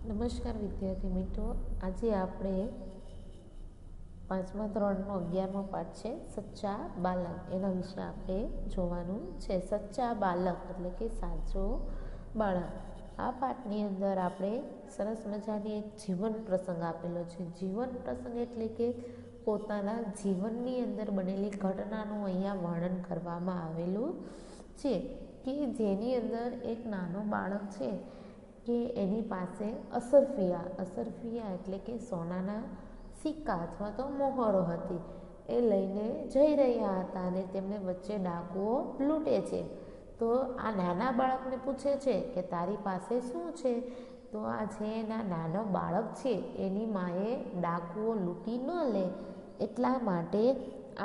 નમસ્કાર વિદ્યાર્થી મિત્રો, આજે આપણે 5મા ધોરણનો 11મો પાઠ છે સચ્ચા બાલક. એના વિશે આપણે જોવાનું છે. સચ્ચા બાલક એટલે કે સાચો બાળક. આ પાઠની અંદર આપણે સરસ મજાની એક જીવન પ્રસંગ આપેલો છે. જીવન પ્રસંગ એટલે કે પોતાના જીવનની અંદર બનેલી ઘટનાનું અહીંયા વર્ણન કરવામાં આવેલું છે કે જેની અંદર એક નાનો બાળક છે કે એની પાસે અસરફિયા એટલે કે સોનાના સિક્કા અથવા તો મોહરો હતી. એ લઈને જઈ રહ્યા હતા અને તેમને વચ્ચે ડાકુઓ લૂંટે છે. તો આ નાના બાળકને પૂછે છે કે તારી પાસે શું છે? તો આ જે એના નાનો બાળક છે એની માએ ડાકુઓ લૂંટી ન લે એટલા માટે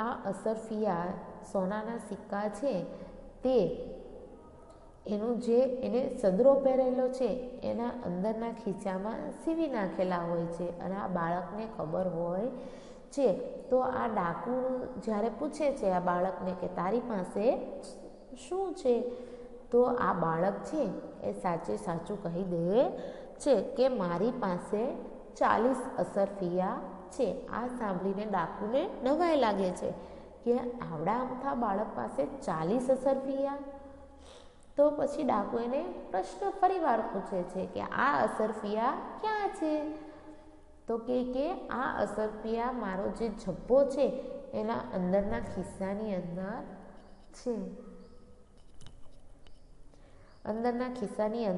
આ અસરફિયા સોનાના સિક્કા છે તે એનું જે એને સદરો પહેરેલો છે એના અંદરના ખીચામાં સીવી નાખેલા હોય છે અને આ બાળકને ખબર હોય છે. તો આ ડાકુ જ્યારે પૂછે છે આ બાળકને કે તારી પાસે શું છે, તો આ બાળક છે એ સાચું કહી દે છે કે મારી પાસે 40 અસરફિયા છે. આ સાંભળીને ડાકુને નવાઈ લાગે છે કે આવડા અમથા બાળક પાસે 40 અસરફિયા. તો પછી ડાકુ એને પ્રશ્ન ફરીવાર પૂછે છે કે આ અસરફિયા ક્યાં છે? તો કે આ અસરફિયા મારો જે ઝબ્બો છે એના અંદરના ખિસ્સાની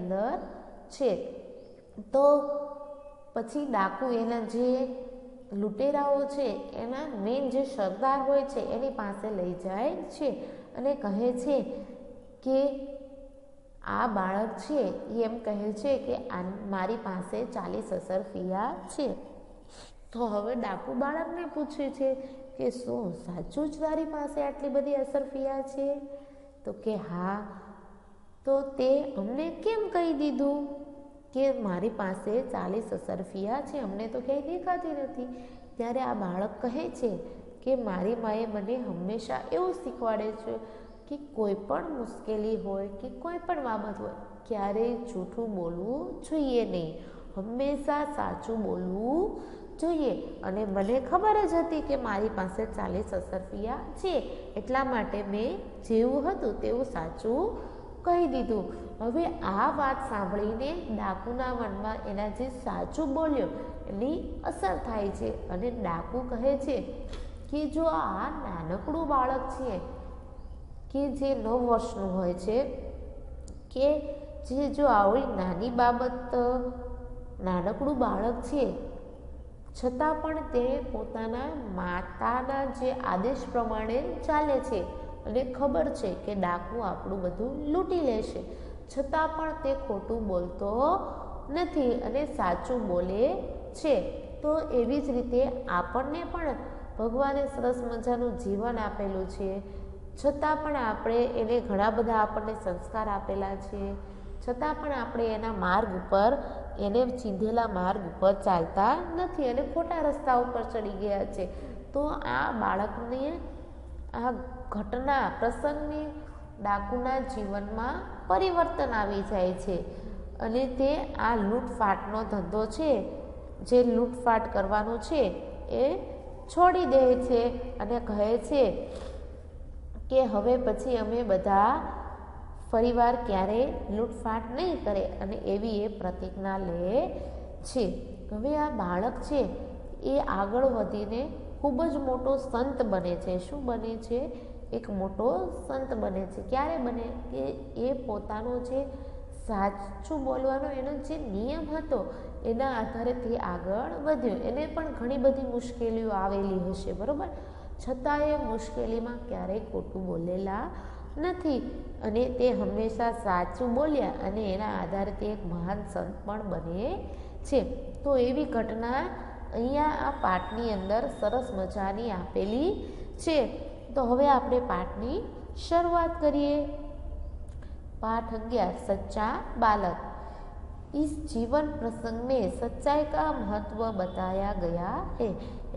અંદર છે. તો પછી ડાકુ એના જે લૂંટેરાઓ છે એના મેઇન જે સરદાર હોય છે એની પાસે લઈ જાય છે અને કહે છે કે આ બાળક છે એ એમ કહે છે કે મારી પાસે 40 અસરફિયા છે. તો હવે ડાકુ બાળકને પૂછે છે કે શું સાચું જ તારી પાસે આટલી બધી અસરફિયા છે? તો કે હા. તો તે અમને કેમ કહી દીધું કે મારી પાસે 40 અસરફિયા છે? અમને તો ક્યાંય દેખાતી નથી. ત્યારે આ બાળક કહે છે કે મારી માએ મને હંમેશા એવું શીખવાડે છે કે કોઈ પણ મુશ્કેલી હોય કે કોઈ પણ બાબત હોય ક્યારેય જૂઠું બોલવું જોઈએ નહીં, હંમેશા સાચું બોલવું જોઈએ. અને મને ખબર જ હતી કે મારી પાસે 40 અસરફિયા છે એટલા માટે મેં જેવું હતું તેવું સાચું કહી દીધું. હવે આ વાત સાંભળીને ડાકુના મનમાં એના જે સાચું બોલ્યો એની અસર થાય છે અને ડાકુ કહે છે કે જો આ નાનકડું બાળક છે કે જે 9 વર્ષનું હોય છે કે જે જો આવી નાની બાબત નાનકડું બાળક છે છતાં પણ તે પોતાના માતાના જે આદેશ પ્રમાણે ચાલે છે અને ખબર છે કે ડાકુ આપણું બધું લૂંટી લેશે, છતાં પણ તે ખોટું બોલતો નથી અને સાચું બોલે છે. તો એવી જ રીતે આપણને પણ ભગવાને સરસ મજાનું જીવન આપેલું છે, છતાં પણ આપણે એને ઘણા બધા આપણને સંસ્કાર આપેલા છે, છતાં પણ આપણે એના માર્ગ ઉપર એને ચીંધેલા માર્ગ ઉપર ચાલતા નથી અને ખોટા રસ્તા ઉપર ચડી ગયા છે. તો આ બાળકને આ ઘટના પ્રસંગની ડાકુના જીવનમાં પરિવર્તન આવી જાય છે અને તે આ લૂંટફાટનો ધંધો છે જે લૂંટફાટ કરવાનું છે એ છોડી દે છે અને કહે છે કે હવે પછી અમે બધા ફરીવાર ક્યારેય લૂંટફાટ નહીં કરે અને એવી એ પ્રતિજ્ઞા લે છે. હવે આ બાળક છે એ આગળ વધીને ખૂબ જ મોટો સંત બને છે. શું બને છે? એક મોટો સંત બને છે. ક્યારે બને? કે એ પોતાનો જે સાચું બોલવાનો એનો જે નિયમ હતો એના આધારે તે આગળ વધ્યો. એને પણ ઘણી બધી મુશ્કેલીઓ આવેલી હશે, બરાબર, છતાં એ મુશ્કેલીમાં ક્યારેય ખોટું બોલેલા નથી અને તે હંમેશા સાચું બોલ્યા અને એના આધારે તે એક મહાન સંત પણ બને છે. તો એવી ઘટના અહીંયા આ પાઠની અંદર સરસ મજાની આપેલી છે. તો હવે આપણે પાઠની શરૂઆત કરીએ. पाठ 11 सच्चा बालक. इस जीवन प्रसंग में सच्चाई का महत्व बताया गया है.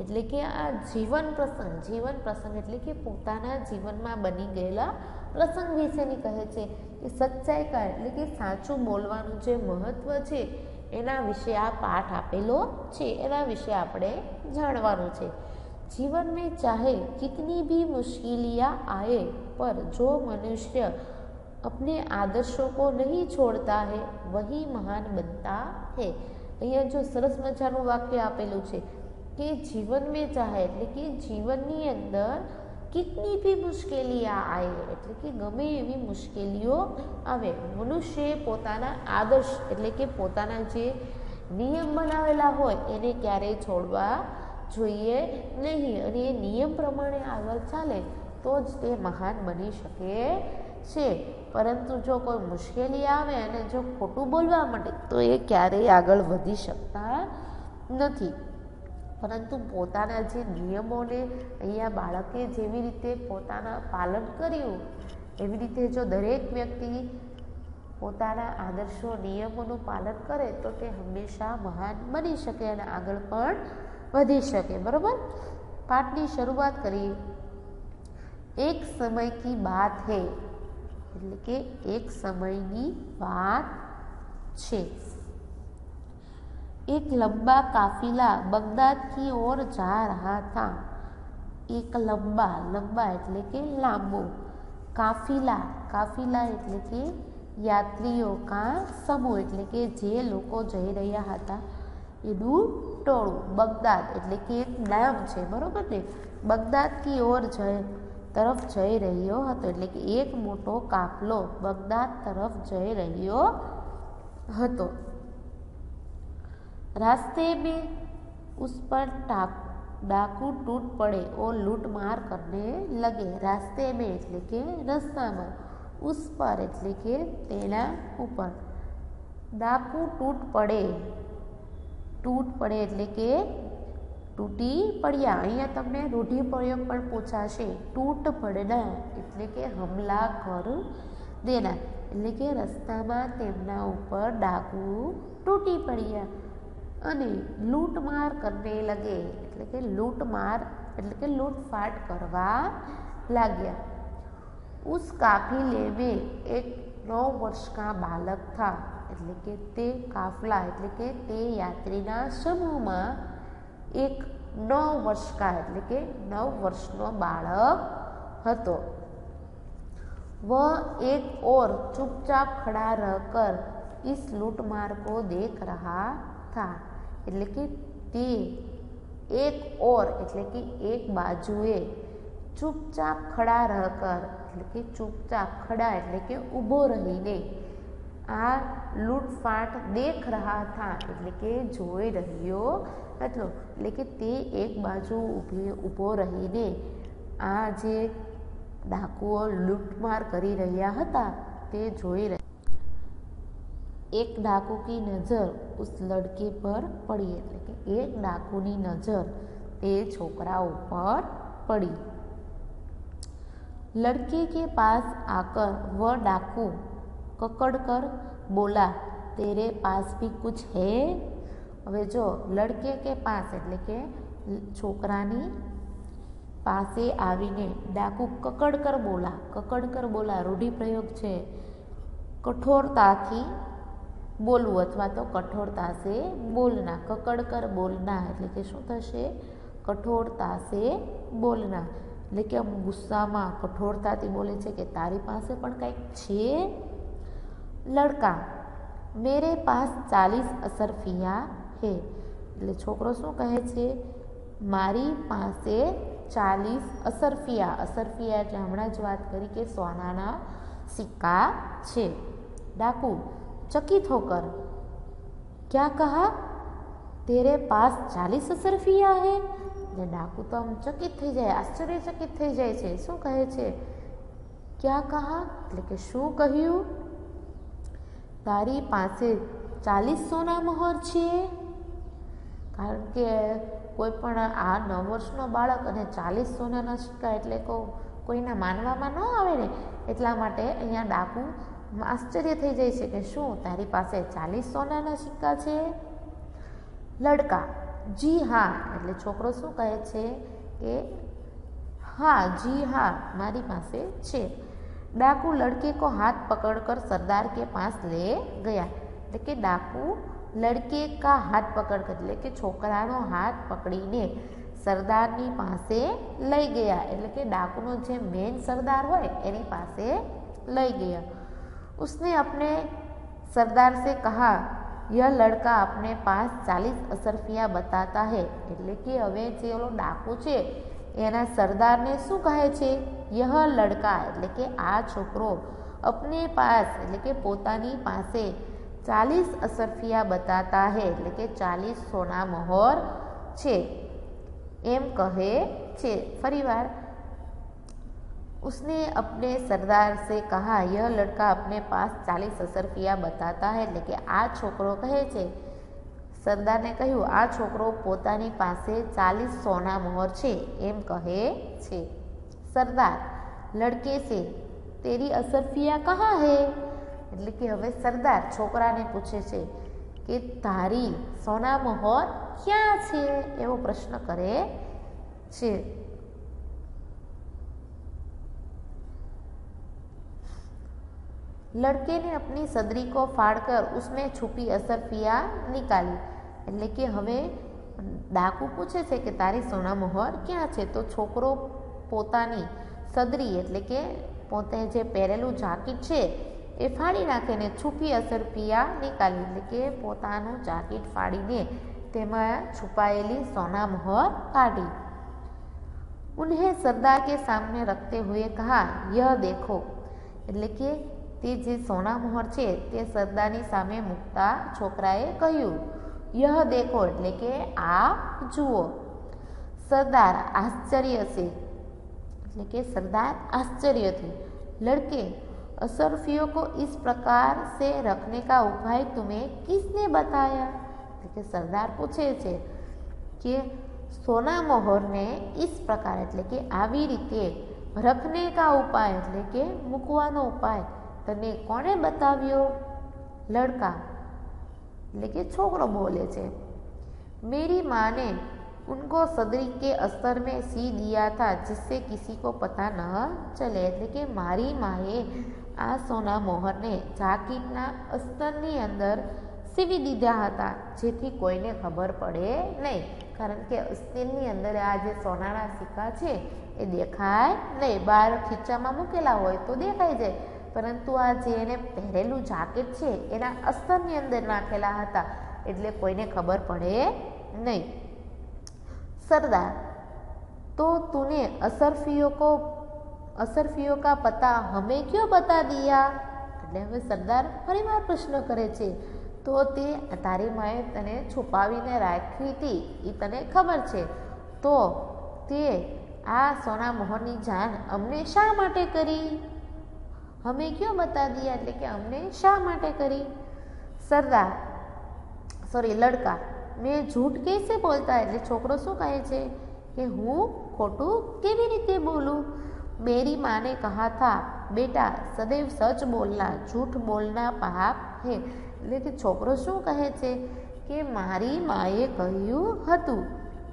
એટલે કે આ જીવન પ્રસંગ એટલે કે પોતાના જીવનમાં બની ગયેલા પ્રસંગ વિશેની કહે છે કે સચ્ચાઈ કા એટલે કે સાચું બોલવાનું જે મહત્વ છે એના વિશે આ પાઠ આપેલો છે, એના વિશે આપણે જાણવાનું છે। जीवन में चाहे कितनी भी मुश्किलियाँ आए, पर जो मनुष्य अपने आदर्शों को नहीं छोड़ता है वही महान बनता है। અહીંયા જો સરસ મજાનું વાક્ય આપેલું છે કે જીવન મેં ચાહે એટલે કે જીવનની અંદર કિતની ભી મુશ્કેલીઓ આવે એટલે કે ગમે એવી મુશ્કેલીઓ આવે, મનુષ્યએ પોતાના આદર્શ એટલે કે પોતાના જે નિયમ બનાવેલા હોય એને ક્યારેય છોડવા જોઈએ નહીં, અને એ નિયમ પ્રમાણે આગળ ચાલે તો જ તે મહાન બની શકે છે। પરંતુ જો કોઈ મુશ્કેલી આવે અને જો ખોટું બોલવા માંડે તો એ ક્યારેય આગળ વધી શકતા નથી। પરંતુ પોતાના જે નિયમોને અહીંયા બાળકે જેવી રીતે પોતાના પાલન કર્યું એવી રીતે જો દરેક વ્યક્તિ પોતાના આદર્શો નિયમોનું પાલન કરે તો તે હંમેશા મહાન બની શકે અને આગળ પણ વધી શકે। બરાબર, પાઠની શરૂઆત કરીએ। એક સમય કી બાત હૈ એટલે કે એક સમયની વાત છે। एक लंबा काफिला बगदाद की ओर जा रहा था। एक लंबा એટલે કે લાંબો, કાફિલા એટલે કે યાત્રીઓ કા સમૂહ એટલે કે જે લોકો જઈ રહ્યા હતા એનું ટોળું। બગદાદ એટલે કે એક નામ છે, બરોબર ને। બગદાદ કી ઓર તરફ જઈ રહ્યો હતો એટલે કે એક મોટો કાફલો બગદાદ તરફ જઈ રહ્યો હતો। रास्ते में उस पर डाकू टूट पड़े और लूट मार करने लगे। रास्ते में એટલે કે રસ્તામાં, उस पर એટલે કે તેના ઉપર, डाकू टूट पड़े એટલે કે તૂટી પડ્યા। અહીંયા તમને રૂઢિપ્રયોગ પણ પૂછાશે। તૂટ પડના એટલે કે હમલા કર દેના એટલે કે રસ્તામાં તેમના ઉપર ડાકુ તૂટી પડ્યા અને લૂંટમાર કરને લગે એટલે કે લૂંટમાર એટલે કે લૂંટફાટ કરવા लाग्या। उस काफिले में एक 9 वर्ष का बालक था એટલે કે તે કાફલા એટલે કે તે યાત્રીના સમૂહમાં એક 9 વર્ષ का એટલે કે 9 વર્ષનો બાળક હતો। वह एक और चुपचाप खड़ा रहकर इस लूटमार को देख रहा था એટલે કે તે એક ઓર એટલે કે એક બાજુએ ચૂપચાપ ખડા રહકર એટલે કે ચૂપચાપ ખડા એટલે કે ઊભો રહીને આ લૂંટફાટ દેખ રહા થા એટલે કે જોઈ રહ્યો હતો। એટલે કે તે એક બાજુ ઊભો રહીને આ જે ડાકુઓ લૂંટમાર કરી રહ્યા હતા તે જોઈ રહ્યા। एक डाकू की नज़र उस लड़के पर पड़ी એટલે કે એક ડાકુની નજર તે છોકરા ઉપર પડી। लड़के के पास आकर वह डाकू ककड़ कर बोला, तेरे पास भी कुछ है। હવે જો લડકે કે પાસ એટલે કે છોકરાની પાસે આવીને ડાકુ કકડ કર બોલા રૂઢિપ્રયોગ છે। કઠોરતાથી બોલવું અથવા તો કઠોરતા સે બોલના। કકડ કર બોલના એટલે કે શું થશે? કઠોરતા સે બોલના એટલે કે આમ ગુસ્સામાં કઠોરતાથી બોલે છે કે તારી પાસે પણ કંઈક છે। લડકા મેરે પાસ 40 અસરફિયા હે એટલે છોકરો શું કહે છે? મારી પાસે 40 અસરફિયા એટલે હમણાં જ વાત કરી કે સોનાના સિક્કા છે। डाकू चकित होकर क्या कहा, तेरे पास 40 અસરફિયા है। डाकू तो आम चकित थई जाए, आश्चर्यचकित थई जाए छे। શું કહે છે? क्या कहा એટલે કે શું કહ્યું? તારી પાસે 40 સોના મહોર છે। કારણ કે કોઈ પણ આ 9 વર્ષનો બાળક અને 40 સોનાના સિક્કા એટલે કોઈના માનવામાં ન આવે ને, એટલા માટે અહીંયા ડાકુ આશ્ચર્ય થઈ જાય છે કે શું તારી પાસે 40 સોનાના સિક્કા છે? લડકા જી હા એટલે છોકરો શું કહે છે કે હા જી હા મારી પાસે છે। डाकू लड़के को हाथ पकड़कर सरदार के पास ले गया એટલે કે ડાકુ લડકે કા હાથ પકડ એટલે કે છોકરાનો હાથ પકડીને સરદારની પાસે લઈ ગયા, એટલે કે ડાકુનો જે મેન સરદાર હોય એની પાસે લઈ ગયા. उसने अपने सरदार से कहा यह लड़का अपने पास 40 असरफिया बताता है, એટલે કે હવે જે ઓલો ડાકુ છે એના સરદારને શું કહે છે? યહ લડકા એટલે કે આ છોકરો અપને પાસ એટલે કે પોતાની પાસે 40 असरफिया बताता है એટલે કે 40 સોના મહોર છે એમ કહે છે. ફરીવાર उसने अपने सरदार से कहा यह लड़का अपने पास 40 असरफिया बताता है એટલે કે આ છોકરો કહે છે, સરદારને કહ્યું આ છોકરો પોતાની પાસે 40 સોના મહોર છે એમ કહે છે. સરદાર લડકે સે તેરી असरफिया कहाँ है એટલે કે હવે સરદાર છોકરાને પૂછે છે કે તારી સોના મહોર ક્યાં છે એવો પ્રશ્ન કરે છે. लड़के ने अपनी सदरी को फाड़कर उसमें छुपी असरफिया निकाली એટલે કે હવે ડાકુ પૂછે છે કે તારી સોના મહોર ક્યાં છે, તો છોકરો પોતાની સદરી એટલે કે પોતે જે પહેરેલું જાકીટ છે એ ફાડી નાખીને છુપી असरफिया निकाली એટલે કે પોતાનું જાકીટ ફાડીને તેમાં છુપાયેલી સોના મહોર કાઢી. उन्हें सरदार के सामने रखते हुए कहा यह देखो એટલે કે તે જે સોના મહોર છે તે સરદારની સામે મૂકતા છોકરાએ કહ્યું યહ દેખો એટલે કે આ જુઓ. સરદાર આશ્ચર્ય છે એટલે કે સરદાર આશ્ચર્યથી लड़के असरफियों को इस प्रकार से रखने का उपाय तुम्हें किसने बताया એટલે કે સરદાર પૂછે છે કે સોના મહોરને इस प्रकार એટલે કે આવી રીતે રખને કા ઉપાય એટલે કે મૂકવાનો ઉપાય તને કોણે બતાવ્યો? લડકા એટલે કે છોકરો બોલે છે मेरी माँ ने उनको सदरी के अस्तर में सी दिया था जिससे किसी को पता न चले એટલે કે મારી માએ આ સોના મહોરને જાકીટના અસ્તરની અંદર સીવી દીધા હતા જેથી કોઈને ખબર પડે નહીં, કારણ કે અસ્તરની અંદર આ જે સોનાના સિક્કા છે એ દેખાય નહીં, બહાર ખીચામાં મૂકેલા હોય તો દેખાઈ જાય, પરંતુ આ જે એને પહેરેલું જાકેટ છે એના અસ્તરની અંદર નાખેલા હતા એટલે કોઈને ખબર પડે નહીં. सरदार तो तूने असरफियों का पता हमें क्यों बता दिया એટલે હવે સરદાર ફરીવાર પ્રશ્ન કરે છે તો તે તારી માએ તને છુપાવીને રાખી હતી એ તને ખબર છે, તો તે આ સોના મહોરની જાણ અમને શા માટે કરી? હમે ક્यों बता दिया એટલે કે અમને શા માટે કરી? સરદાર લડકા મેં झूठ कैसे बोलता એટલે છોકરો શું કહે છે કે હું ખોટું કેવી રીતે બોલું? मेरी माँ ने कहा था बेटा सदैव सच बोलना झूठ बोलना पाप है એટલે કે છોકરો શું કહે છે કે મારી માએ કહ્યું હતું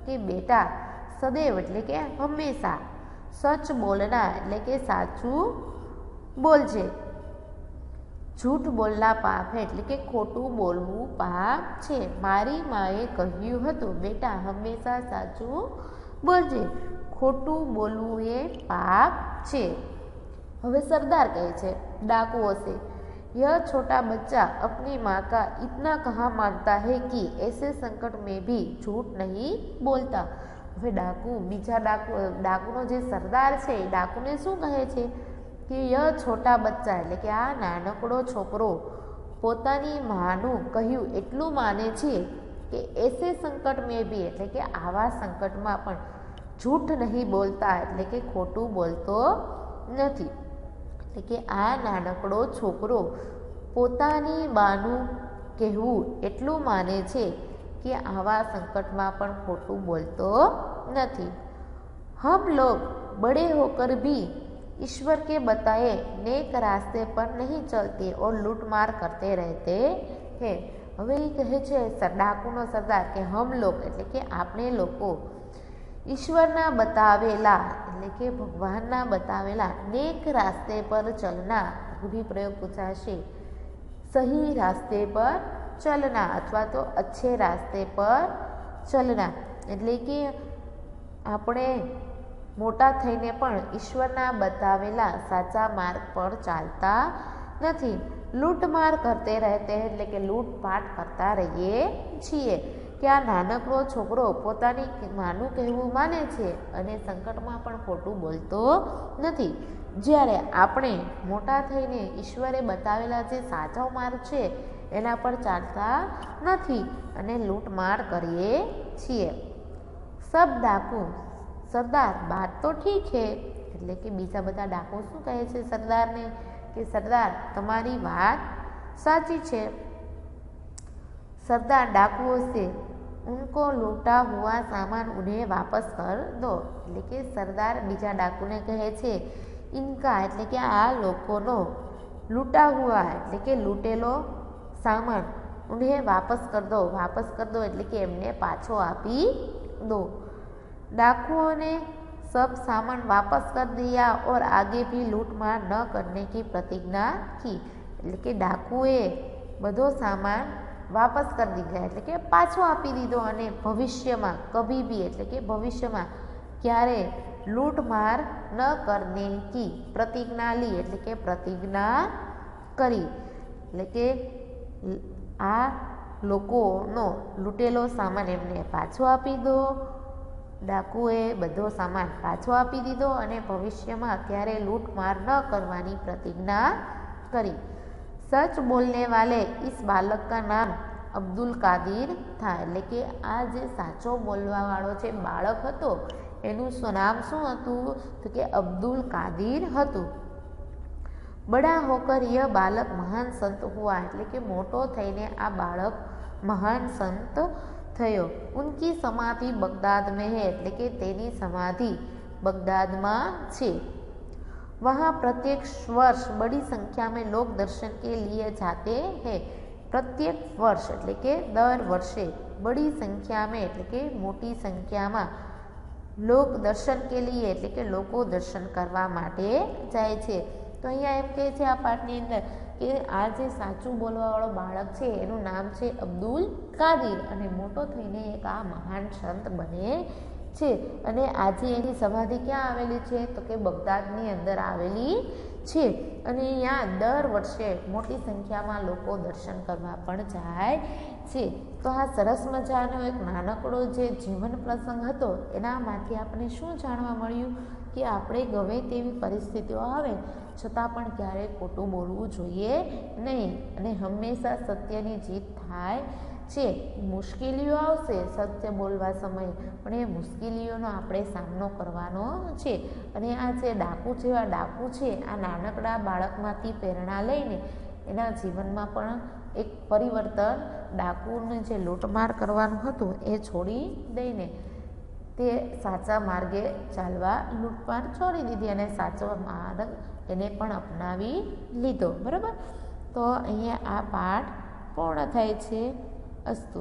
કે બેટા સदैव એટલે કે હંમેશા, સચ બોલના એટલે કે સાચું બોલજે, झूठ बोलना पाप है એટલે કે ખોટું બોલવું પાપ છે. મારી માએ કહ્યું હતું બેટા હંમેશા સાચું બોલજે, ખોટું બોલવું એ પાપ છે. હવે સરદાર કહે છે डाकुओं से यह छोटा बच्चा अपनी माँ का इतना कहाँ मानता है कि ऐसे संकट में भी झूठ नहीं बोलता. હવે બીજા ડાકુનો જે સરદાર છે એ ડાકુને શું કહે છે કે યહ છોટા બચ્ચા એટલે કે આ નાનકડો છોકરો પોતાની માનું કહ્યું એટલું માને છે કે એસે સંકટ મેં બી એટલે કે આવા સંકટમાં પણ झूठ નહીં બોલતા એટલે કે ખોટું બોલતો નથી. એટલે કે આ નાનકડો છોકરો પોતાની બાનું કહેવું એટલું માને છે કે આવા સંકટમાં પણ ખોટું બોલતો નથી. हम लोग बड़े होकर भी ईश्वर के बताए नेक रास्ते पर नहीं चलते और लूटमार करते रहते हैं. હવે એ કહે છે ડાકુનો સરદાર કે હમ લોગ એટલે કે આપણે લોકો ઈશ્વરના બતાવેલા એટલે કે ભગવાનના બતાવેલા નેક રાસ્તે પર ચલના, રૂઢિપ્રયોગ પૂછાશે, સહી રાસ્તે પર ચલના અથવા તો અચ્છે રાસ્તે પર ચલના, એટલે કે આપણે મોટા થઈને પણ ઈશ્વરના બતાવેલા સાચા માર્ગ પર ચાલતા નથી, લૂંટમાર કરતે રહેતે એટલે કે લૂંટપાટ કરતા રહીએ છીએ. કે આ નાનકડો છોકરો પોતાની માનું કહેવું માને છે અને સંકટમાં પણ ખોટું બોલતો નથી. જ્યારે આપણે મોટા થઈને ઈશ્વરે બતાવેલા જે સાચો માર્ગ છે એના પર ચાલતા નથી અને લૂંટમાર કરીએ છીએ. સબ ડાકુ સરદાર બાત તો ઠીક હે, એટલે કે બીજા બધા ડાકુ શું કહે છે સરદારને કે સરદાર તમારી વાત સાચી છે. સરદાર ડાકુઓ से उनको लूटा हुआ सामान उन्हें वापस कर दो, એટલે કે સરદાર બીજા ડાકુને કહે છે ઇનકા એટલે કે આ લોકોનો, લૂંટા હુઆ એટલે કે લૂંટેલો સામાન, ઉન્हें वापस कर दो એટલે કે એમને પાછો આપી દો. डाकुओं ने सब सामान वापस कर दिया और आगे भी लूटमार न करने की प्रतिज्ञा की, એટલે કે ડાકુએ બધો સામાન વાપસ કરી દીધા એટલે કે પાછો આપી દીધો અને ભવિષ્યમાં કભી બી એટલે કે ભવિષ્યમાં ક્યારે લૂંટમાર ન કરને કી પ્રતિજ્ઞા લી એટલે કે પ્રતિજ્ઞા કરી. એટલે કે આ લોકોનો લૂંટેલો સામાન એમને પાછો આપી દો. ડાકુએ બધો સામાન પાછો આપી દીધો અને ભવિષ્યમાં ક્યારે લૂંટમાર ન કરવાની પ્રતિજ્ઞા કરી. સચ બોલને વાલે ઇસ બાલક કા નામ અબ્દુલ કાદિર થા, એટલે કે આ જે સાચો બોલવાવાળો છે બાળક હતો એનું નામ શું હતું તો કે અબ્દુલ કાદિર હતું. બડા હોકર યહ બાલક મહાન સંત હુઆ, એટલે કે મોટો થઈને આ બાળક મહાન સંત થયો. ઉનકી સમાધિ બગદાદ મેં હૈ, એટલે કે તેની સમાધિ બગદાદમાં છે. वहाँ प्रत्येक वर्ष बड़ी संख्या में लोग दर्शन के लिए जाते हैं. प्रत्येक वर्ष એટલે કે દર વર્ષે બડી સંખ્યામાં એટલે કે મોટી સંખ્યામાં લોક દર્શન કે લીએ એટલે કે લોકો દર્શન કરવા માટે જાય છે. તો અહીંયા એમ કહે છે આ પાઠની અંદર કે આ જે સાચું બોલવાવાળો બાળક છે એનું નામ છે અબ્દુલ કાદિર અને મોટો થઈને એક આ મહાન સંત બને છે. અને આજે એની સમાધિ ક્યાં આવેલી છે તો કે બગદાદની અંદર આવેલી છે. અને અહીંયા દર વર્ષે મોટી સંખ્યામાં લોકો દર્શન કરવા પણ જાય છે. તો આ સરસ મજાનો એક નાનકડો જે જીવન પ્રસંગ હતો એનામાંથી આપણે શું જાણવા મળ્યું કે આપણે ગમે તેવી પરિસ્થિતિઓ આવે છતાં પણ ક્યારેય ખોટું બોલવું જોઈએ નહીં અને હંમેશા સત્યની જીત થાય છે. મુશ્કેલીઓ આવશે સત્ય બોલવા સમયે પણ એ મુશ્કેલીઓનો આપણે સામનો કરવાનો છે. અને આ જે ડાકુ જેવા ડાકુ છે આ નાનકડા બાળકમાંથી પ્રેરણા લઈને એના જીવનમાં પણ એક પરિવર્તન ડાકુને જે લૂંટમાર કરવાનું હતું એ છોડી દઈને તે સાચા માર્ગે ચાલવા લૂંટમાર છોડી દીધી અને સાચો માર્ગ એને પણ અપનાવી લીધો. બરાબર, તો અહીંયા આ પાઠ પૂર્ણ થાય છે. અસ્તુ.